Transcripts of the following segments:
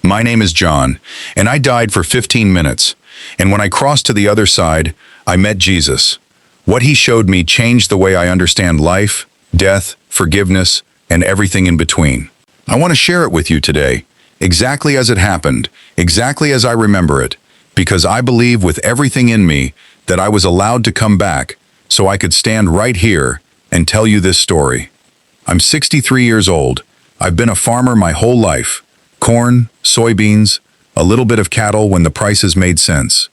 My name is John, and I died for 15 minutes. And when I crossed to the other side, I met Jesus. What he showed me changed the way I understand life, death, forgiveness, and everything in between. I want to share it with you today, exactly as it happened, exactly as I remember it, because I believe with everything in me that I was allowed to come back so I could stand right here and tell you this story. I'm 63 years old. I've been a farmer my whole life. Corn, soybeans, a little bit of cattle when the prices made sense.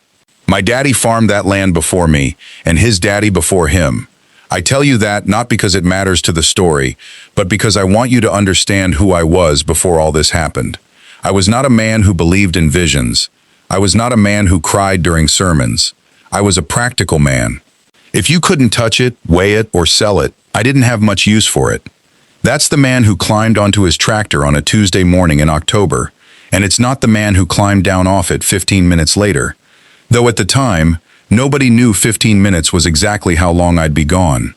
My daddy farmed that land before me, and his daddy before him. I tell you that not because it matters to the story, but because I want you to understand who I was before all this happened. I was not a man who believed in visions. I was not a man who cried during sermons. I was a practical man. If you couldn't touch it, weigh it, or sell it, I didn't have much use for it. That's the man who climbed onto his tractor on a Tuesday morning in October, and it's not the man who climbed down off it 15 minutes later. Though at the time, nobody knew 15 minutes was exactly how long I'd be gone.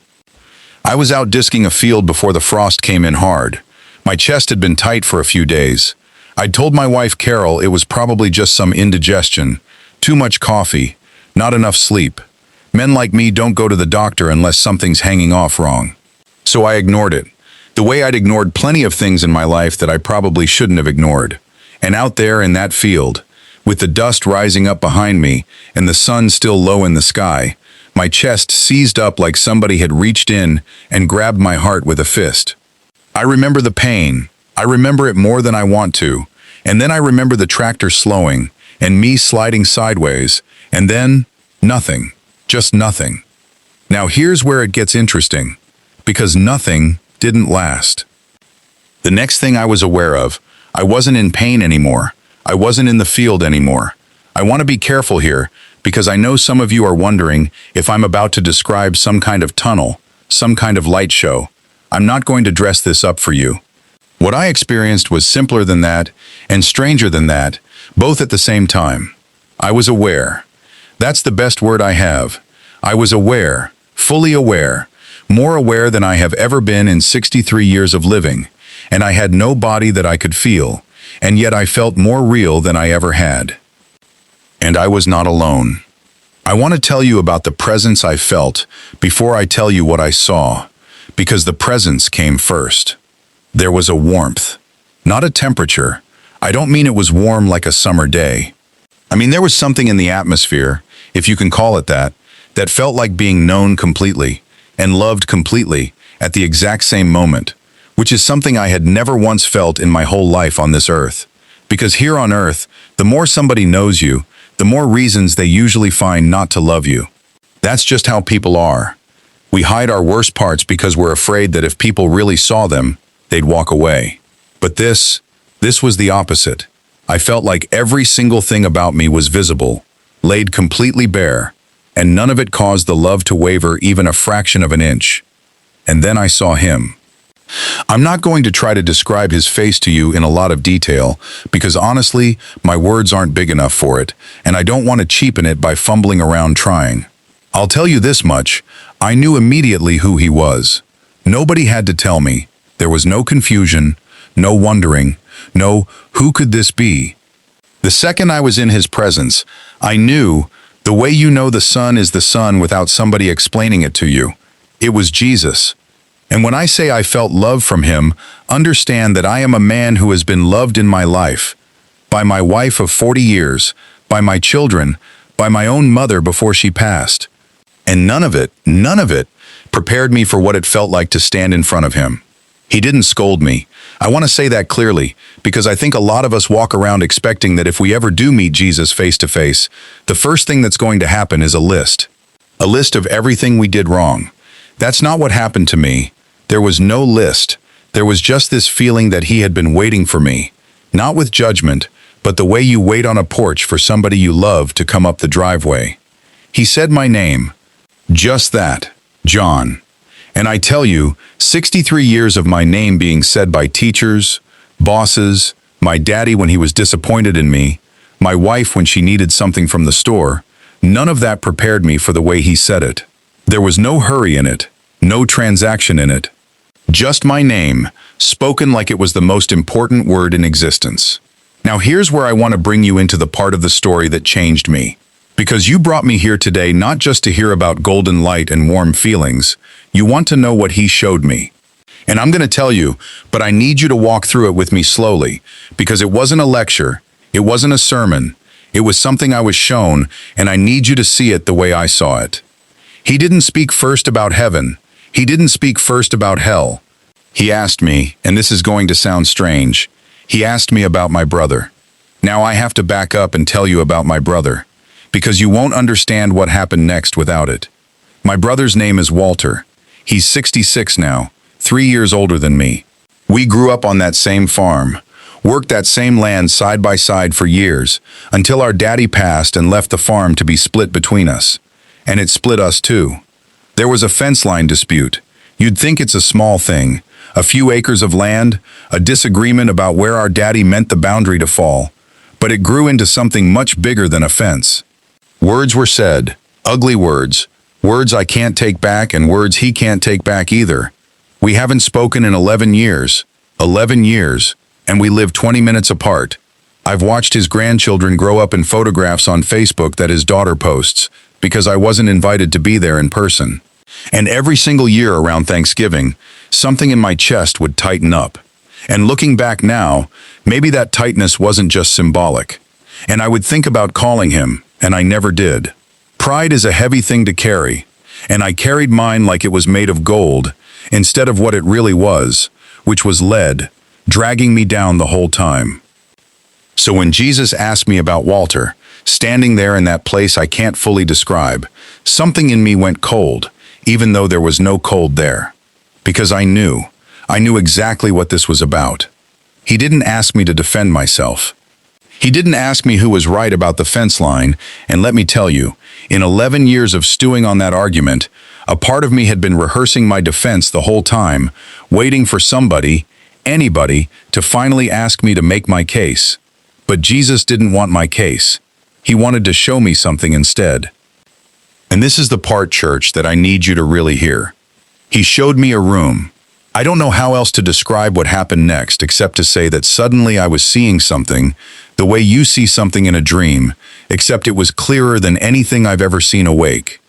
I was out disking a field before the frost came in hard. My chest had been tight for a few days. I'd told my wife Carol it was probably just some indigestion, too much coffee, not enough sleep. Men like me don't go to the doctor unless something's hanging off wrong. So I ignored it. The way I'd ignored plenty of things in my life that I probably shouldn't have ignored. And out there in that field, with the dust rising up behind me and the sun still low in the sky, my chest seized up like somebody had reached in and grabbed my heart with a fist. I remember the pain. I remember it more than I want to. And then I remember the tractor slowing and me sliding sideways. And then, nothing. Just nothing. Now here's where it gets interesting. Because nothing didn't last. The next thing I was aware of, I wasn't in pain anymore. I wasn't in the field anymore. I want to be careful here because I know some of you are wondering if I'm about to describe some kind of tunnel, some kind of light show. I'm not going to dress this up for you. What I experienced was simpler than that and stranger than that, both at the same time. I was aware. That's the best word I have. I was aware, fully aware. More aware than I have ever been in 63 years of living, and I had no body that I could feel, and yet I felt more real than I ever had. And I was not alone. I want to tell you about the presence I felt before I tell you what I saw, because the presence came first. There was a warmth, not a temperature. I don't mean it was warm like a summer day. I mean there was something in the atmosphere, if you can call it that felt like being known completely and loved completely at the exact same moment, which is something I had never once felt in my whole life on this earth. Because here on earth, the more somebody knows you, the more reasons they usually find not to love you. That's just how people are. We hide our worst parts because we're afraid that if people really saw them, they'd walk away. But this was the opposite. I felt like every single thing about me was visible, laid completely bare, and none of it caused the love to waver even a fraction of an inch. And then I saw him. I'm not going to try to describe his face to you in a lot of detail, because honestly, my words aren't big enough for it, and I don't want to cheapen it by fumbling around trying. I'll tell you this much, I knew immediately who he was. Nobody had to tell me. There was no confusion, no wondering, no, who could this be? The second I was in his presence, I knew. The way you know the sun is the sun without somebody explaining it to you. It was Jesus. And when I say I felt love from him, understand that I am a man who has been loved in my life. By my wife of 40 years, by my children, by my own mother before she passed. And none of it prepared me for what it felt like to stand in front of him. He didn't scold me. I want to say that clearly, because I think a lot of us walk around expecting that if we ever do meet Jesus face to face, the first thing that's going to happen is a list. A list of everything we did wrong. That's not what happened to me. There was no list. There was just this feeling that he had been waiting for me. Not with judgment, but the way you wait on a porch for somebody you love to come up the driveway. He said my name. Just that, John. And I tell you, 63 years of my name being said by teachers, bosses, my daddy when he was disappointed in me, my wife when she needed something from the store, none of that prepared me for the way he said it. There was no hurry in it, no transaction in it. Just my name, spoken like it was the most important word in existence. Now here's where I want to bring you into the part of the story that changed me. Because you brought me here today not just to hear about golden light and warm feelings, you want to know what he showed me. And I'm going to tell you, but I need you to walk through it with me slowly, because it wasn't a lecture, it wasn't a sermon, it was something I was shown, and I need you to see it the way I saw it. He didn't speak first about heaven, he didn't speak first about hell. He asked me, and this is going to sound strange, he asked me about my brother. Now I have to back up and tell you about my brother, because you won't understand what happened next without it. My brother's name is Walter. He's 66 now, 3 years older than me. We grew up on that same farm, worked that same land side by side for years, until our daddy passed and left the farm to be split between us. And it split us too. There was a fence line dispute. You'd think it's a small thing, a few acres of land, a disagreement about where our daddy meant the boundary to fall, but it grew into something much bigger than a fence. Words were said, ugly words, words I can't take back and words he can't take back either. We haven't spoken in 11 years, and we live 20 minutes apart. I've watched his grandchildren grow up in photographs on Facebook that his daughter posts, because I wasn't invited to be there in person. And every single year around Thanksgiving, something in my chest would tighten up. And looking back now, maybe that tightness wasn't just symbolic. And I would think about calling him, and I never did. Pride is a heavy thing to carry, and I carried mine like it was made of gold, instead of what it really was, which was lead, dragging me down the whole time. So when Jesus asked me about Walter, standing there in that place I can't fully describe, something in me went cold, even though there was no cold there. Because I knew exactly what this was about. He didn't ask me to defend myself. He didn't ask me who was right about the fence line, and let me tell you, in 11 years of stewing on that argument, a part of me had been rehearsing my defense the whole time, waiting for somebody, anybody, to finally ask me to make my case. But Jesus didn't want my case. He wanted to show me something instead. And this is the part, church, that I need you to really hear. He showed me a room. I don't know how else to describe what happened next, except to say that suddenly I was seeing something, the way you see something in a dream, except it was clearer than anything I've ever seen awake.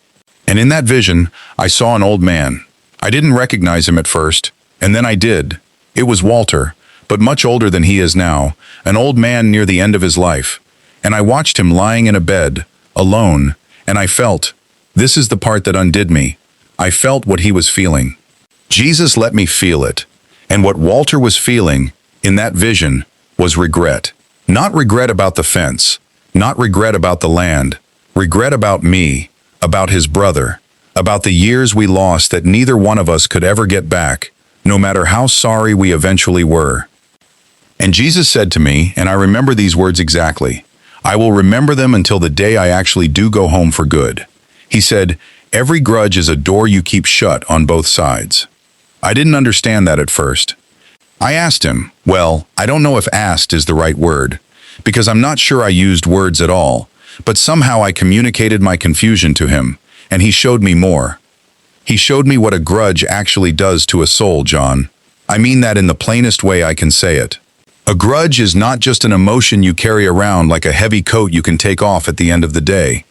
And in that vision, I saw an old man. I didn't recognize him at first, and then I did. It was Walter, but much older than he is now, an old man near the end of his life. And I watched him lying in a bed, alone, and I felt, this is the part that undid me, I felt what he was feeling. Jesus let me feel it, and what Walter was feeling, in that vision, was regret. Not regret about the fence, not regret about the land, regret about me, about his brother, about the years we lost that neither one of us could ever get back, no matter how sorry we eventually were. And Jesus said to me, and I remember these words exactly, I will remember them until the day I actually do go home for good. He said, every grudge is a door you keep shut on both sides. I didn't understand that at first. I asked him, well, I don't know if asked is the right word, because I'm not sure I used words at all, but somehow I communicated my confusion to him, and he showed me more. He showed me what a grudge actually does to a soul, John. I mean that in the plainest way I can say it. A grudge is not just an emotion you carry around like a heavy coat you can take off at the end of the day.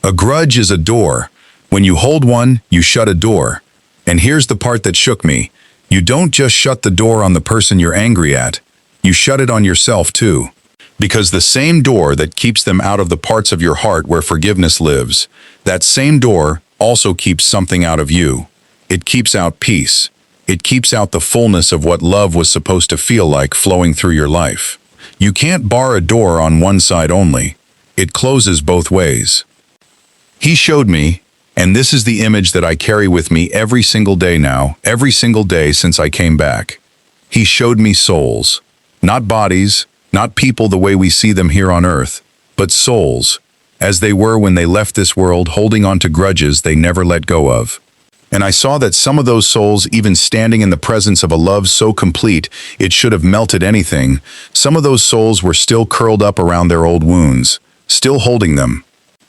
A grudge is a door. When you hold one, you shut a door. And here's the part that shook me. You don't just shut the door on the person you're angry at. You shut it on yourself too. Because the same door that keeps them out of the parts of your heart where forgiveness lives, that same door also keeps something out of you. It keeps out peace. It keeps out the fullness of what love was supposed to feel like flowing through your life. You can't bar a door on one side only. It closes both ways. He showed me, and this is the image that I carry with me every single day now, every single day since I came back. He showed me souls, not bodies, not people the way we see them here on earth, but souls, as they were when they left this world holding on to grudges they never let go of. And I saw that some of those souls, even standing in the presence of a love so complete it should have melted anything, some of those souls were still curled up around their old wounds, still holding them.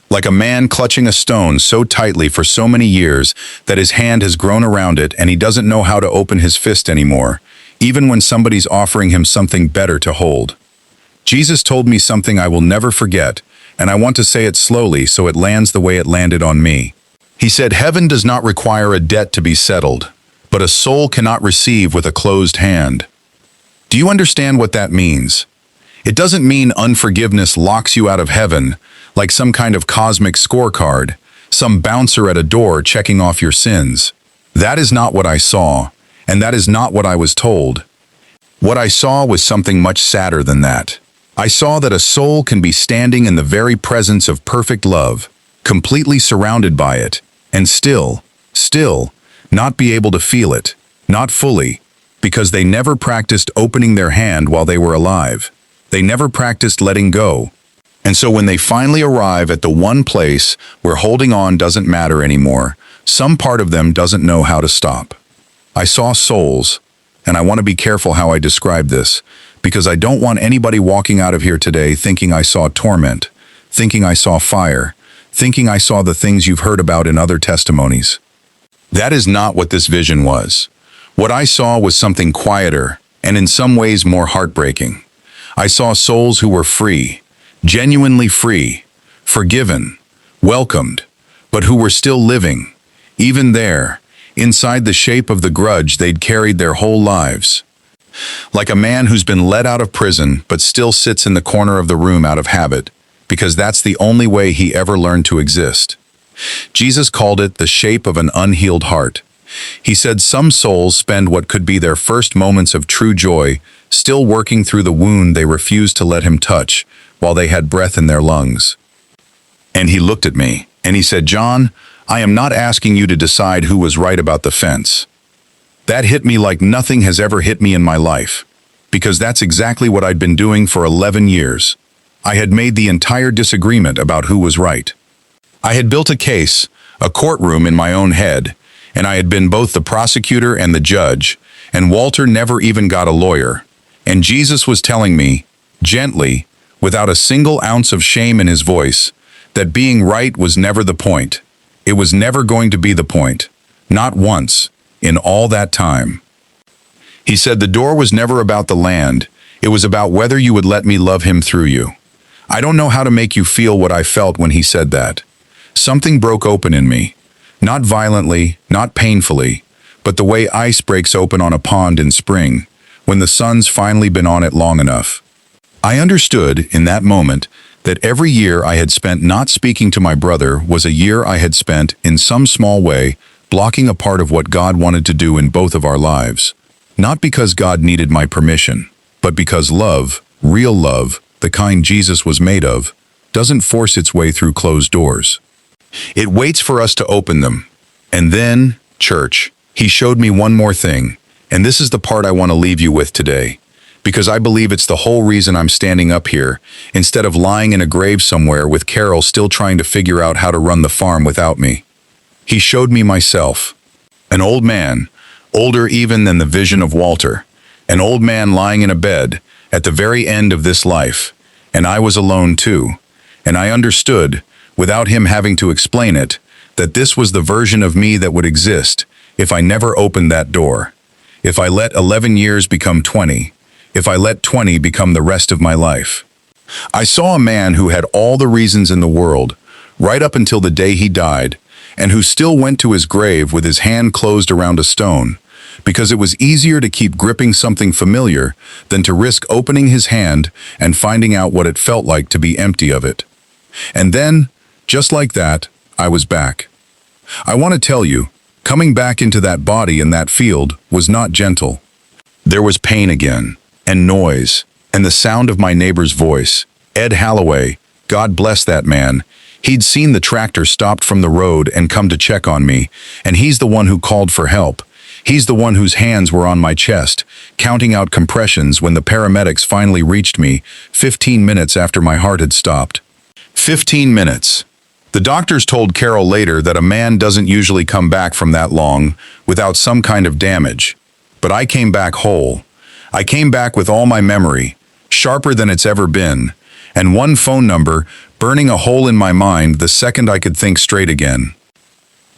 Like a man clutching a stone so tightly for so many years that his hand has grown around it and he doesn't know how to open his fist anymore, even when somebody's offering him something better to hold. Jesus told me something I will never forget, and I want to say it slowly so it lands the way it landed on me. He said, "Heaven does not require a debt to be settled, but a soul cannot receive with a closed hand." Do you understand what that means? It doesn't mean unforgiveness locks you out of heaven, like some kind of cosmic scorecard, some bouncer at a door checking off your sins. That is not what I saw, and that is not what I was told. What I saw was something much sadder than that. I saw that a soul can be standing in the very presence of perfect love, completely surrounded by it, and still, not be able to feel it, not fully, because they never practiced opening their hand while they were alive. They never practiced letting go. And so when they finally arrive at the one place where holding on doesn't matter anymore, some part of them doesn't know how to stop. I saw souls, and I want to be careful how I describe this, because I don't want anybody walking out of here today thinking I saw torment, thinking I saw fire, thinking I saw the things you've heard about in other testimonies. That is not what this vision was. What I saw was something quieter, and in some ways more heartbreaking. I saw souls who were free, genuinely free, forgiven, welcomed, but who were still living, even there, inside the shape of the grudge they'd carried their whole lives. Like a man who's been let out of prison but still sits in the corner of the room out of habit, because that's the only way he ever learned to exist. Jesus called it the shape of an unhealed heart. He said some souls spend what could be their first moments of true joy still working through the wound they refused to let him touch while they had breath in their lungs. And he looked at me, and he said, "John, I am not asking you to decide who was right about the fence." That hit me like nothing has ever hit me in my life, because that's exactly what I'd been doing for 11 years. I had made the entire disagreement about who was right. I had built a case, a courtroom in my own head, and I had been both the prosecutor and the judge, and Walter never even got a lawyer. And Jesus was telling me, gently, without a single ounce of shame in his voice, that being right was never the point. It was never going to be the point. Not once, in all that time. He said the door was never about the land. It was about whether you would let me love him through you. I don't know how to make you feel what I felt when he said that. Something broke open in me. Not violently, not painfully, but the way ice breaks open on a pond in spring, when the sun's finally been on it long enough. I understood, in that moment, that every year I had spent not speaking to my brother was a year I had spent, in some small way, blocking a part of what God wanted to do in both of our lives. Not because God needed my permission, but because love, real love, the kind Jesus was made of, doesn't force its way through closed doors. It waits for us to open them. And then, church, he showed me one more thing, and this is the part I want to leave you with today, because I believe it's the whole reason I'm standing up here, instead of lying in a grave somewhere with Carol still trying to figure out how to run the farm without me. He showed me myself, an old man, older even than the vision of Walter, an old man lying in a bed at the very end of this life, and I was alone too, and I understood, without him having to explain it, that this was the version of me that would exist if I never opened that door, if I let 11 years become 20, if I let 20 become the rest of my life. I saw a man who had all the reasons in the world, right up until the day he died, and who still went to his grave with his hand closed around a stone, because it was easier to keep gripping something familiar than to risk opening his hand and finding out what it felt like to be empty of it. And then, just like that, I was back. I want to tell you, coming back into that body in that field was not gentle. There was pain again, and noise, and the sound of my neighbor's voice. Ed Halloway, God bless that man. He'd seen the tractor stopped from the road and come to check on me, and he's the one who called for help. He's the one whose hands were on my chest, counting out compressions when the paramedics finally reached me 15 minutes after my heart had stopped. 15 minutes. The doctors told Carol later that a man doesn't usually come back from that long without some kind of damage. But I came back whole. I came back with all my memory, sharper than it's ever been, and one phone number burning a hole in my mind the second I could think straight again.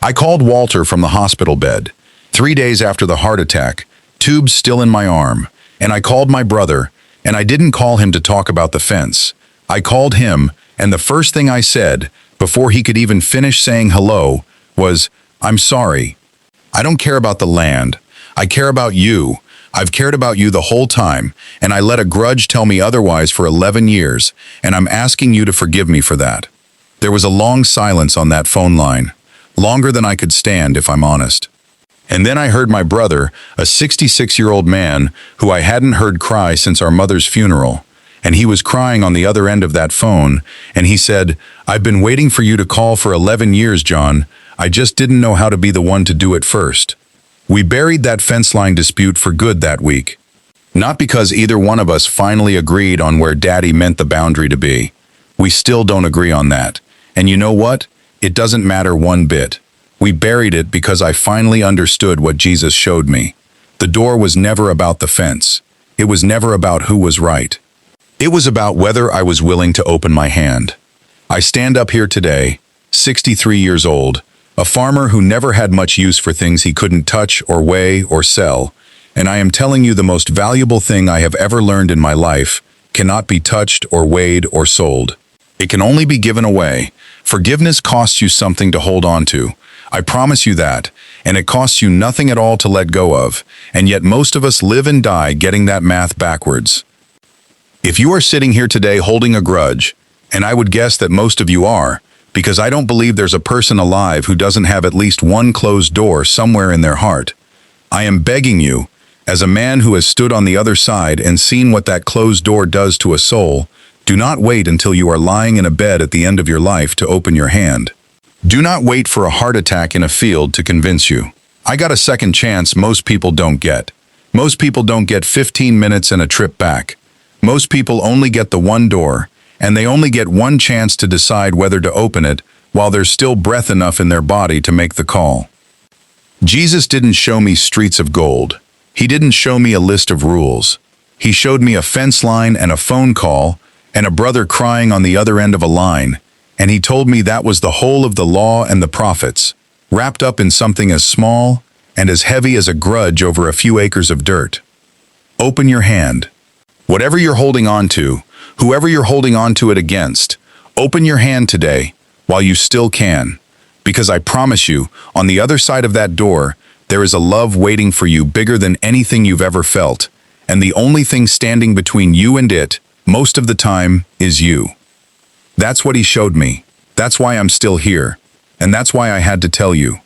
I called Walter from the hospital bed, 3 days after the heart attack, tubes still in my arm, and I called my brother, And I didn't call him to talk about the fence. I called him, and the first thing I said, before he could even finish saying hello, was, "I'm sorry. I don't care about the land. I care about you. I've cared about you the whole time, and I let a grudge tell me otherwise for 11 years, and I'm asking you to forgive me for that." There was a long silence on that phone line, longer than I could stand, if I'm honest. And then I heard my brother, a 66-year-old man who I hadn't heard cry since our mother's funeral, and he was crying on the other end of that phone, and he said, "I've been waiting for you to call for 11 years, John. I just didn't know how to be the one to do it first." We buried that fence line dispute for good that week. Not because either one of us finally agreed on where Daddy meant the boundary to be. We still don't agree on that. And you know what? It doesn't matter one bit. We buried it because I finally understood what Jesus showed me. The door was never about the fence. It was never about who was right. It was about whether I was willing to open my hand. I stand up here today, 63 years old, a farmer who never had much use for things he couldn't touch or weigh or sell, and I am telling you the most valuable thing I have ever learned in my life cannot be touched or weighed or sold. It can only be given away. Forgiveness costs you something to hold on to. I promise you that, and it costs you nothing at all to let go of, and yet most of us live and die getting that math backwards. If you are sitting here today holding a grudge, and I would guess that most of you are, because I don't believe there's a person alive who doesn't have at least one closed door somewhere in their heart, I am begging you, as a man who has stood on the other side and seen what that closed door does to a soul, do not wait until you are lying in a bed at the end of your life to open your hand. Do not wait for a heart attack in a field to convince you. I got a second chance most people don't get. Most people don't get 15 minutes and a trip back. Most people only get the one door, and they only get one chance to decide whether to open it while there's still breath enough in their body to make the call. Jesus didn't show me streets of gold. He didn't show me a list of rules. He showed me a fence line and a phone call and a brother crying on the other end of a line, and he told me that was the whole of the law and the prophets, wrapped up in something as small and as heavy as a grudge over a few acres of dirt. Open your hand. Whatever you're holding on to, whoever you're holding on to it against, open your hand today while you still can, because I promise you, on the other side of that door, there is a love waiting for you bigger than anything you've ever felt, and the only thing standing between you and it, most of the time, is you. That's what he showed me. That's why I'm still here, and that's why I had to tell you.